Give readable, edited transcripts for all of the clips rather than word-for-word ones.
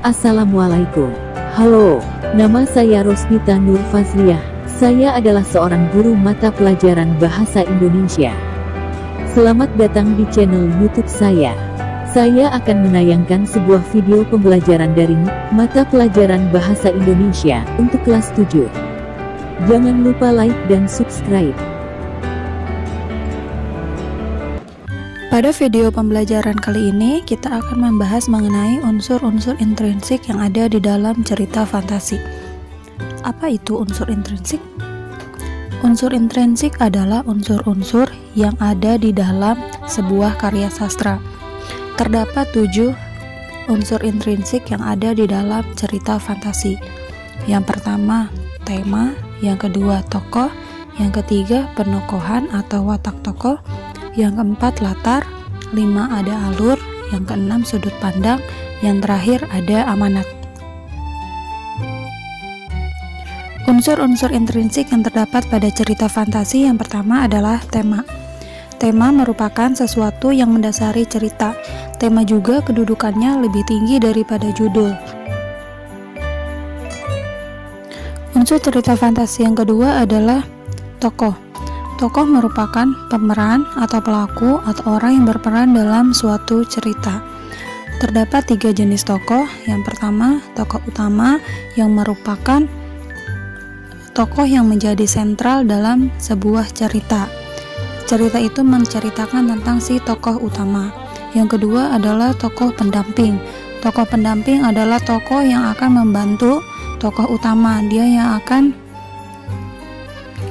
Assalamualaikum. Halo, nama saya Rosmita Nur Fazliah. Saya adalah seorang guru mata pelajaran Bahasa Indonesia. Selamat datang di channel YouTube saya. Saya akan menayangkan sebuah video pembelajaran daring mata pelajaran Bahasa Indonesia untuk kelas 7. Jangan lupa like dan subscribe. Pada video pembelajaran kali ini, kita akan membahas mengenai unsur-unsur intrinsik yang ada di dalam cerita fantasi. Apa itu unsur intrinsik? Unsur intrinsik adalah unsur-unsur yang ada di dalam sebuah karya sastra. Terdapat 7 unsur intrinsik yang ada di dalam cerita fantasi. Yang pertama, tema. Yang kedua, tokoh. Yang ketiga, penokohan atau watak tokoh. Yang keempat, latar. 5, ada alur. Yang keenam, sudut pandang. Yang terakhir, ada amanat. Unsur-unsur intrinsik yang terdapat pada cerita fantasi yang pertama adalah tema. Tema merupakan sesuatu yang mendasari cerita. Tema juga kedudukannya lebih tinggi daripada judul. Unsur cerita fantasi yang kedua adalah tokoh. Tokoh merupakan pemeran atau pelaku atau orang yang berperan dalam suatu cerita. Terdapat 3 jenis tokoh. Yang pertama, tokoh utama yang merupakan tokoh yang menjadi sentral dalam sebuah cerita. Cerita itu menceritakan tentang si tokoh utama. Yang kedua adalah tokoh pendamping. Tokoh pendamping adalah tokoh yang akan membantu tokoh utama. Dia yang akan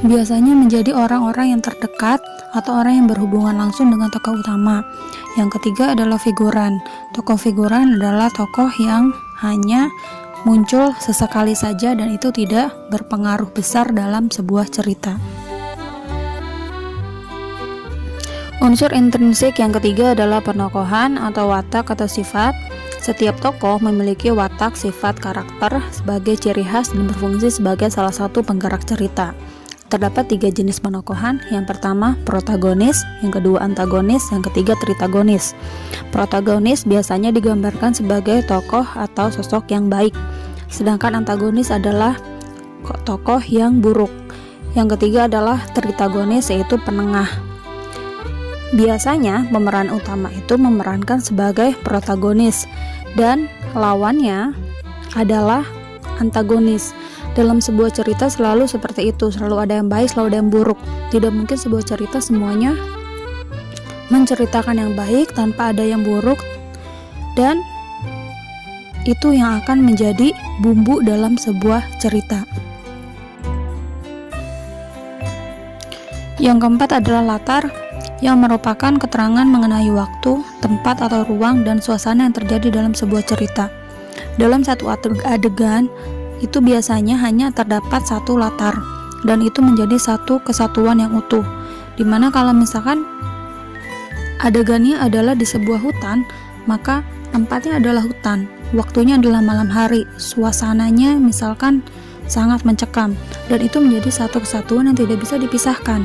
biasanya menjadi orang-orang yang terdekat atau orang yang berhubungan langsung dengan tokoh utama. Yang ketiga adalah figuran. Tokoh figuran adalah tokoh yang hanya muncul sesekali saja dan itu tidak berpengaruh besar dalam sebuah cerita. Unsur intrinsik yang ketiga adalah penokohan atau watak atau sifat. Setiap tokoh memiliki watak, sifat, karakter sebagai ciri khas dan berfungsi sebagai salah satu penggerak cerita. Terdapat 3 jenis penokohan. Yang pertama, protagonis. Yang kedua, antagonis. Yang ketiga, tritagonis. Protagonis biasanya digambarkan sebagai tokoh atau sosok yang baik, sedangkan antagonis adalah tokoh yang buruk. Yang ketiga adalah tritagonis, yaitu penengah. Biasanya pemeran utama itu memerankan sebagai protagonis dan lawannya adalah antagonis. Dalam sebuah cerita selalu seperti itu, selalu ada yang baik, selalu ada yang buruk. Tidak mungkin sebuah cerita semuanya menceritakan yang baik tanpa ada yang buruk, dan itu yang akan menjadi bumbu dalam sebuah cerita. Yang keempat adalah latar, yang merupakan keterangan mengenai waktu, tempat atau ruang dan suasana yang terjadi dalam sebuah cerita. Dalam satu adegan itu biasanya hanya terdapat satu latar dan itu menjadi satu kesatuan yang utuh, dimana kalau misalkan adegannya adalah di sebuah hutan, maka tempatnya adalah hutan, waktunya adalah malam hari, suasananya misalkan sangat mencekam, dan itu menjadi satu kesatuan yang tidak bisa dipisahkan.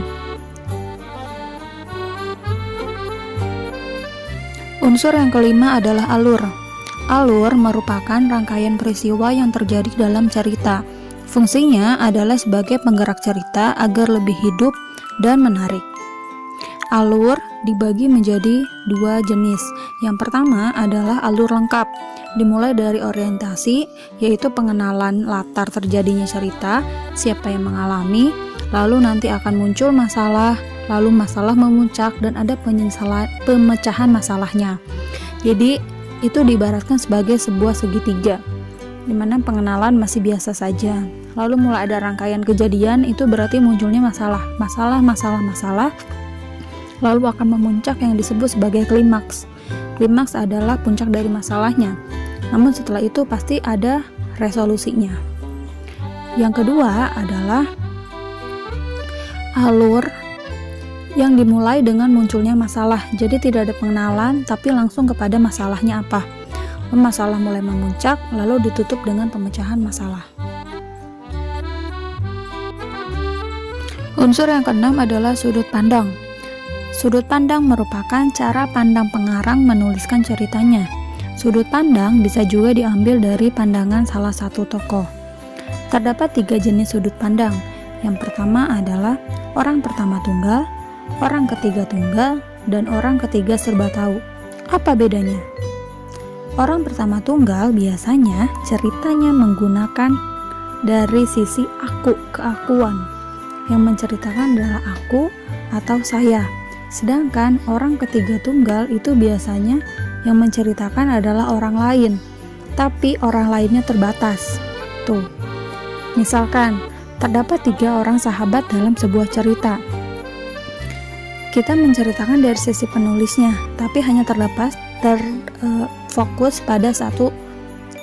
Unsur yang kelima adalah alur. Alur merupakan rangkaian peristiwa yang terjadi dalam cerita. Fungsinya adalah sebagai penggerak cerita agar lebih hidup dan menarik. Alur dibagi menjadi 2 jenis. Yang pertama adalah alur lengkap. Dimulai dari orientasi, yaitu pengenalan latar terjadinya cerita, siapa yang mengalami, lalu nanti akan muncul masalah, lalu masalah memuncak dan ada pemecahan masalahnya. Jadi itu diibaratkan sebagai sebuah segitiga, dimana pengenalan masih biasa saja, lalu mulai ada rangkaian kejadian, itu berarti munculnya masalah, lalu akan memuncak yang disebut sebagai klimaks. Klimaks adalah puncak dari masalahnya, namun setelah itu pasti ada resolusinya. Yang kedua adalah alur yang dimulai dengan munculnya masalah. Jadi tidak ada pengenalan, tapi langsung kepada masalahnya apa. Masalah mulai memuncak, lalu ditutup dengan pemecahan masalah. Unsur yang keenam adalah sudut pandang. Sudut pandang merupakan cara pandang pengarang menuliskan ceritanya. Sudut pandang bisa juga diambil dari pandangan salah satu tokoh. Terdapat 3 jenis sudut pandang. Yang pertama adalah orang pertama tunggal, orang ketiga tunggal, dan orang ketiga serba tahu. Apa bedanya? Orang pertama tunggal biasanya ceritanya menggunakan dari sisi aku, keakuan. Yang menceritakan adalah aku atau saya. Sedangkan orang ketiga tunggal itu biasanya yang menceritakan adalah orang lain, tapi orang lainnya terbatas. Tuh, misalkan terdapat 3 orang sahabat dalam sebuah cerita. Kita menceritakan dari sisi penulisnya, tapi hanya terfokus pada satu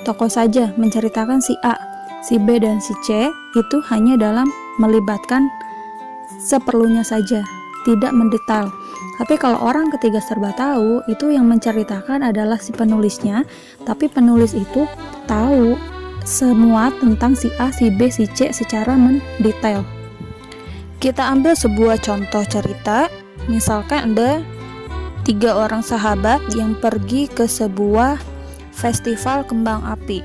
tokoh saja, menceritakan si A, si B, dan si C. Itu hanya dalam melibatkan seperlunya saja, tidak mendetail. Tapi kalau orang ketiga serba tahu, itu yang menceritakan adalah si penulisnya, tapi penulis itu tahu semua tentang si A, si B, si C secara mendetail. Kita ambil sebuah contoh cerita. Misalkan ada 3 orang sahabat yang pergi ke sebuah festival kembang api.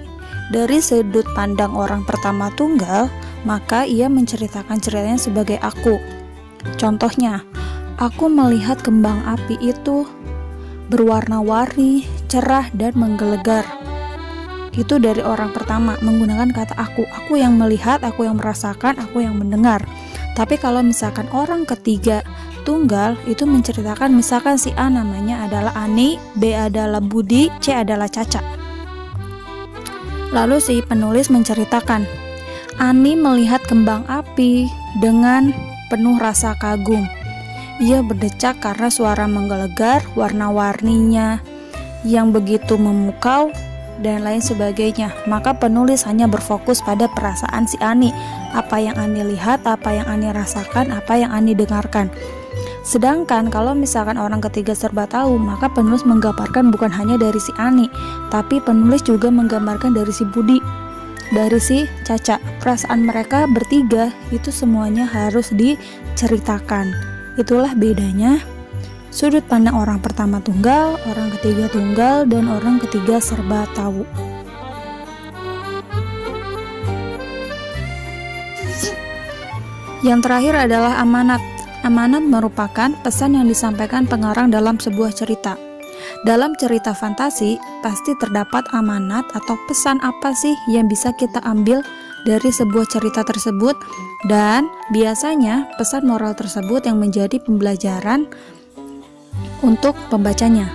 Dari sudut pandang orang pertama tunggal, maka ia menceritakan ceritanya sebagai aku. Contohnya, aku melihat kembang api itu berwarna-warni, cerah, dan menggelegar. Itu dari orang pertama, menggunakan kata aku yang melihat, aku yang merasakan, aku yang mendengar. Tapi kalau misalkan orang ketiga tunggal itu menceritakan, misalkan si A namanya adalah Ani, B adalah Budi, C adalah Caca. Lalu si penulis menceritakan, Ani melihat kembang api dengan penuh rasa kagum. Ia berdecak karena suara menggelegar, warna-warninya yang begitu memukau, dan lain sebagainya. Maka penulis hanya berfokus pada perasaan si Ani, apa yang Ani lihat, apa yang Ani rasakan, apa yang Ani dengarkan. Sedangkan kalau misalkan orang ketiga serba tahu, maka penulis menggambarkan bukan hanya dari si Ani, tapi penulis juga menggambarkan dari si Budi, dari si Caca. Perasaan mereka bertiga itu semuanya harus diceritakan. Itulah bedanya sudut pandang orang pertama tunggal, orang ketiga tunggal, dan orang ketiga serba tahu. Yang terakhir adalah amanat. Amanat merupakan pesan yang disampaikan pengarang dalam sebuah cerita. Dalam cerita fantasi, pasti terdapat amanat atau pesan apa sih yang bisa kita ambil dari sebuah cerita tersebut, dan biasanya pesan moral tersebut yang menjadi pembelajaran untuk pembacanya.